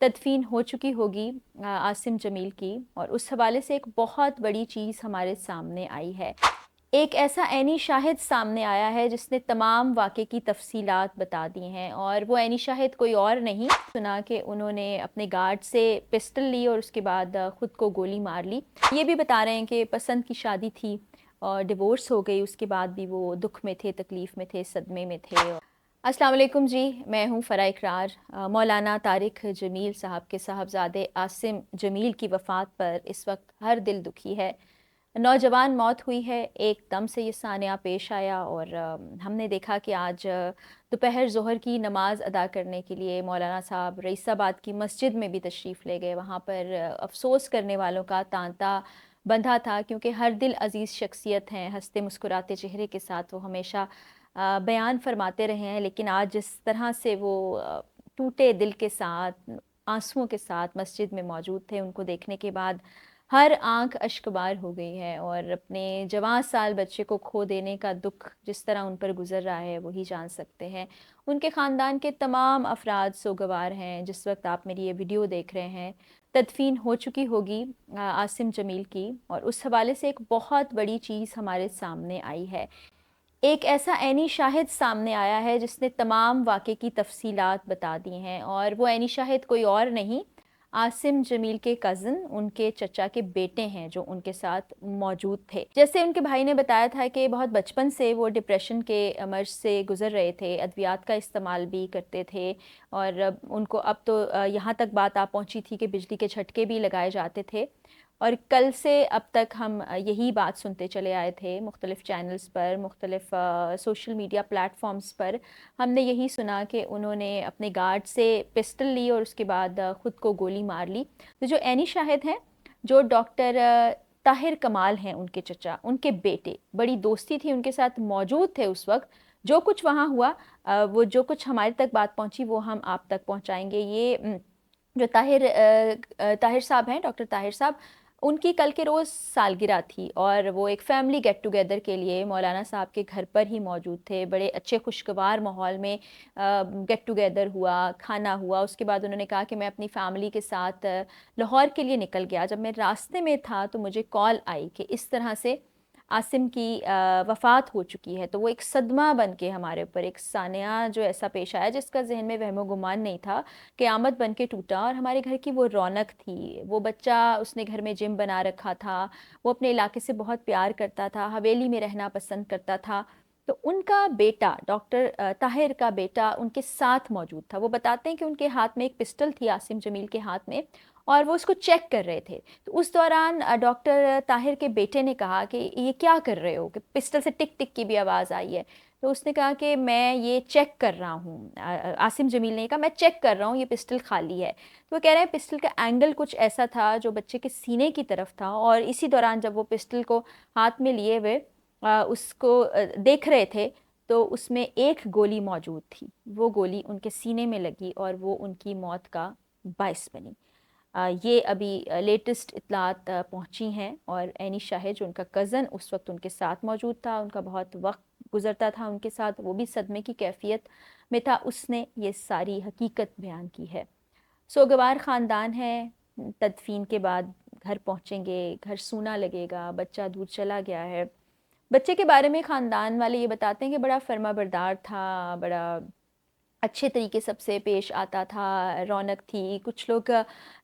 तदफीन हो चुकी होगी आसिम जमील की, और उस हवाले से एक बहुत बड़ी चीज़ हमारे सामने आई है। एक ऐसा ऐनी शाहिद सामने आया है जिसने तमाम वाक़े की तफसीलात बता दी हैं, और वो ऐनी शाहिद कोई और नहीं, सुना कि उन्होंने अपने गार्ड से पिस्टल ली और उसके बाद ख़ुद को गोली मार ली। ये भी बता रहे हैं कि पसंद की शादी थी और डिवोर्स हो गई, उसके बाद भी वो दुख में थे, तकलीफ़ में थे, सदमे में थे। अस्सलाम वालेकुम जी, मैं हूँ फ़रा इकरार। मौलाना तारिक जमील साहब के साहबज़ादे आसिम जमील की वफ़ात पर इस वक्त हर दिल दुखी है। नौजवान मौत हुई है, एकदम से ये सानिया पेश आया, और हमने देखा कि आज दोपहर ज़ोहर की नमाज़ अदा करने के लिए मौलाना साहब रईसाबाद की मस्जिद में भी तशरीफ़ ले गए। वहाँ पर अफ़सोस करने वालों का तांता बंधा था, क्योंकि हर दिल अज़ीज़ शख्सियत हैं, हंसते मुस्कुराते चेहरे के साथ वो हमेशा बयान फरमाते रहे हैं। लेकिन आज जिस तरह से वो टूटे दिल के साथ, आंसुओं के साथ मस्जिद में मौजूद थे, उनको देखने के बाद हर आंख अश्कबार हो गई है, और अपने जवां साल बच्चे को खो देने का दुख जिस तरह उन पर गुजर रहा है वही जान सकते हैं। उनके ख़ानदान के तमाम अफराद सोगवार हैं। जिस वक्त आप मेरी ये वीडियो देख रहे हैं, तदफीन हो चुकी होगी आसिम जमील की, और उस हवाले से एक बहुत बड़ी चीज़ हमारे सामने आई है। एक ऐसा ऐनी शाहिद सामने आया है जिसने तमाम वाक़े की तफसीलात बता दी हैं, और वो ऐनी शाहिद कोई और नहीं, आसिम जमील के कज़न, उनके चचा के बेटे हैं, जो उनके साथ मौजूद थे। जैसे उनके भाई ने बताया था कि बहुत बचपन से वो डिप्रेशन के मर्ज़ से गुज़र रहे थे, अद्वियात का इस्तेमाल भी करते थे, और उनको अब तो यहाँ तक बात आ पहुँची थी कि बिजली के झटके भी लगाए जाते थे। और कल से अब तक हम यही बात सुनते चले आए थे, मुख्तलिफ़ चैनल्स पर, मुख्तलिफ़ सोशल मीडिया प्लेटफ़ॉर्म्स पर हमने यही सुना कि उन्होंने अपने गार्ड से पिस्टल ली और उसके बाद ख़ुद को गोली मार ली। तो जो ऐनी शाहिद हैं, जो डॉक्टर ताहिर कमाल हैं, उनके चचा, उनके बेटे, बड़ी दोस्ती थी, उनके साथ मौजूद थे उस वक़्त। जो कुछ वहाँ हुआ, वो जो कुछ हमारे तक बात पहुँची वो हम आप तक पहुँचाएँगे। ये जो ताहिर साहब हैं, डॉक्टर ताहिर साहब, उनकी कल के रोज़ सालगिरह थी, और वो एक फ़ैमिली गेट टुगेदर के लिए मौलाना साहब के घर पर ही मौजूद थे। बड़े अच्छे खुशगवार माहौल में गेट टुगेदर हुआ, खाना हुआ। उसके बाद उन्होंने कहा कि मैं अपनी फ़ैमिली के साथ लाहौर के लिए निकल गया। जब मैं रास्ते में था तो मुझे कॉल आई कि इस तरह से आसिम की वफ़ात हो चुकी है। तो वो एक सदमा बन के हमारे ऊपर, एक सानिया जो ऐसा पेश आया जिसका ज़हन में वहमो गुमान नहीं था, क़यामत बन के टूटा। और हमारे घर की वो रौनक थी, वो बच्चा, उसने घर में जिम बना रखा था, वो अपने इलाके से बहुत प्यार करता था, हवेली में रहना पसंद करता था। तो उनका बेटा, डॉक्टर ताहिर का बेटा उनके साथ मौजूद था। वो बताते हैं कि उनके हाथ में एक पिस्टल थी, आसिम जमील के हाथ में, और वो उसको चेक कर रहे थे। तो उस दौरान डॉक्टर ताहिर के बेटे ने कहा कि ये क्या कर रहे हो, कि पिस्टल से टिक टिक की भी आवाज़ आई है। तो उसने कहा कि मैं ये चेक कर रहा हूँ। आसिम जमील ने कहा, मैं चेक कर रहा हूँ, ये पिस्टल खाली है। तो वो कह रहे हैं पिस्टल का एंगल कुछ ऐसा था जो बच्चे के सीने की तरफ था, और इसी दौरान जब वो पिस्टल को हाथ में लिए हुए उसको देख रहे थे, तो उसमें एक गोली मौजूद थी। वो गोली उनके सीने में लगी और वो उनकी मौत का बायस बनी। ये अभी लेटेस्ट इत्तलात पहुँची हैं, और ऐनी शाहिद जो उनका कज़न उस वक्त उनके साथ मौजूद था, उनका बहुत वक्त गुज़रता था उनके साथ, वो भी सदमे की कैफियत में था, उसने ये सारी हकीकत बयान की है। सोगवार ख़ानदान है, तदफीन के बाद घर पहुँचेंगे, घर सूना लगेगा, बच्चा दूर चला गया है। बच्चे के बारे में ख़ानदान वाले ये बताते हैं कि बड़ा फर्माबरदार था, बड़ा अच्छे तरीके सबसे पेश आता था, रौनक थी। कुछ लोग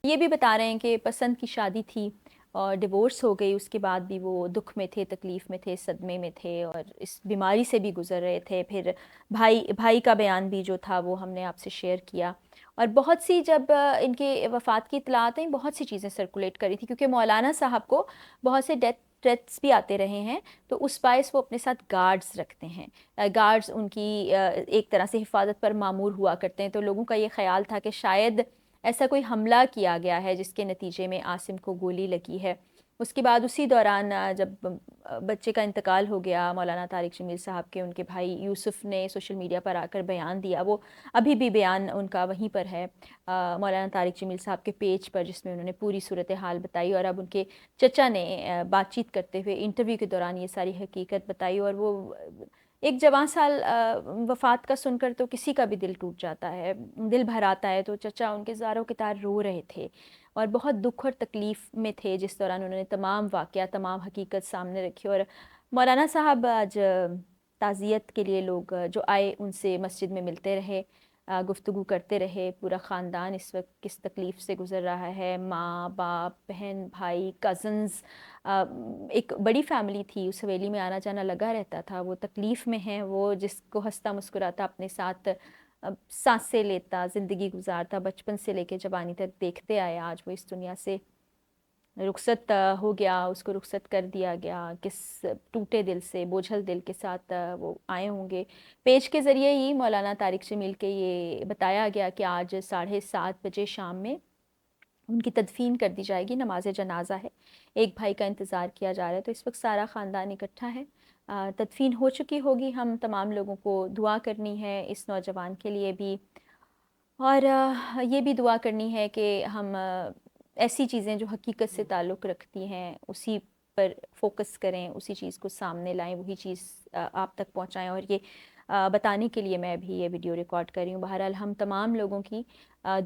ये भी बता रहे हैं कि पसंद की शादी थी और डिवोर्स हो गई, उसके बाद भी वो दुख में थे, तकलीफ़ में थे, सदमे में थे, और इस बीमारी से भी गुज़र रहे थे। फिर भाई भाई का बयान भी जो था वो हमने आपसे शेयर किया। और बहुत सी, जब इनके वफ़ात की इत्तलात आई, बहुत सी चीज़ें सर्कुलेट करी थी, क्योंकि मौलाना साहब को बहुत से डेथ थ्रेट्स भी आते रहे हैं। तो उस बायस वो अपने साथ गार्ड्स रखते हैं। गार्ड्स उनकी एक तरह से हिफाजत पर मामूर हुआ करते हैं। तो लोगों का ये ख्याल था कि शायद ऐसा कोई हमला किया गया है जिसके नतीजे में आसिम को गोली लगी है। उसके बाद उसी दौरान जब बच्चे का इंतकाल हो गया, मौलाना तारिक जमील साहब के उनके भाई यूसुफ ने सोशल मीडिया पर आकर बयान दिया। वो अभी भी बयान उनका वहीं पर है, मौलाना तारिक जमील साहब के पेज पर, जिसमें उन्होंने पूरी सूरत हाल बताई। और अब उनके चचा ने बातचीत करते हुए इंटरव्यू के दौरान ये सारी हकीकत बताई, और वो ایک جواں سال وفات کا سن کر تو کسی کا بھی دل ٹوٹ جاتا ہے، دل بھر آتا ہے۔ تو چچا ان کے زاروں کے تار رو رہے تھے اور بہت دکھ اور تکلیف میں تھے جس دوران انہوں نے تمام واقعات، تمام حقیقت سامنے رکھی۔ اور مولانا صاحب آج تعزیت کے لیے لوگ جو آئے ان سے مسجد میں ملتے رہے، گفتگو کرتے رہے۔ پورا خاندان اس وقت کس تکلیف سے گزر رہا ہے، ماں باپ بہن بھائی کزنز، ایک بڑی فیملی تھی، اس حویلی میں آنا جانا لگا رہتا تھا۔ وہ تکلیف میں ہیں، وہ جس کو ہنستا مسکراتا اپنے ساتھ سانسیں لیتا زندگی گزارتا، بچپن سے لے کے جوانی تک دیکھتے آئے، آج وہ اس دنیا سے رخصت ہو گیا، اس کو رخصت کر دیا گیا۔ کس ٹوٹے دل سے، بوجھل دل کے ساتھ وہ آئے ہوں گے۔ پیج کے ذریعے ہی مولانا طارق جمیل کے یہ بتایا گیا کہ آج 7:30 بجے شام میں ان کی تدفین کر دی جائے گی، نماز جنازہ ہے، ایک بھائی کا انتظار کیا جا رہا ہے۔ تو اس وقت سارا خاندان اکٹھا ہے، تدفین ہو چکی ہوگی، ہم تمام لوگوں کو دعا کرنی ہے اس نوجوان کے لیے بھی، اور یہ بھی دعا کرنی ہے کہ ہم ایسی چیزیں جو حقیقت سے تعلق رکھتی ہیں اسی پر فوکس کریں، اسی چیز کو سامنے لائیں، وہی چیز آپ تک پہنچائیں۔ اور یہ بتانے کے لیے میں بھی یہ ویڈیو ریکارڈ کر رہی ہوں۔ بہرحال ہم تمام لوگوں کی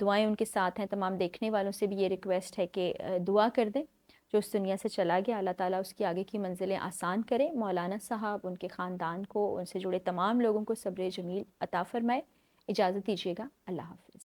دعائیں ان کے ساتھ ہیں، تمام دیکھنے والوں سے بھی یہ ریکویسٹ ہے کہ دعا کر دیں، جو اس دنیا سے چلا گیا اللہ تعالیٰ اس کی آگے کی منزلیں آسان کرے، مولانا صاحب، ان کے خاندان کو، ان سے جڑے تمام لوگوں کو صبر جمیل عطا فرمائے۔ اجازت دیجیے گا، اللہ حافظ۔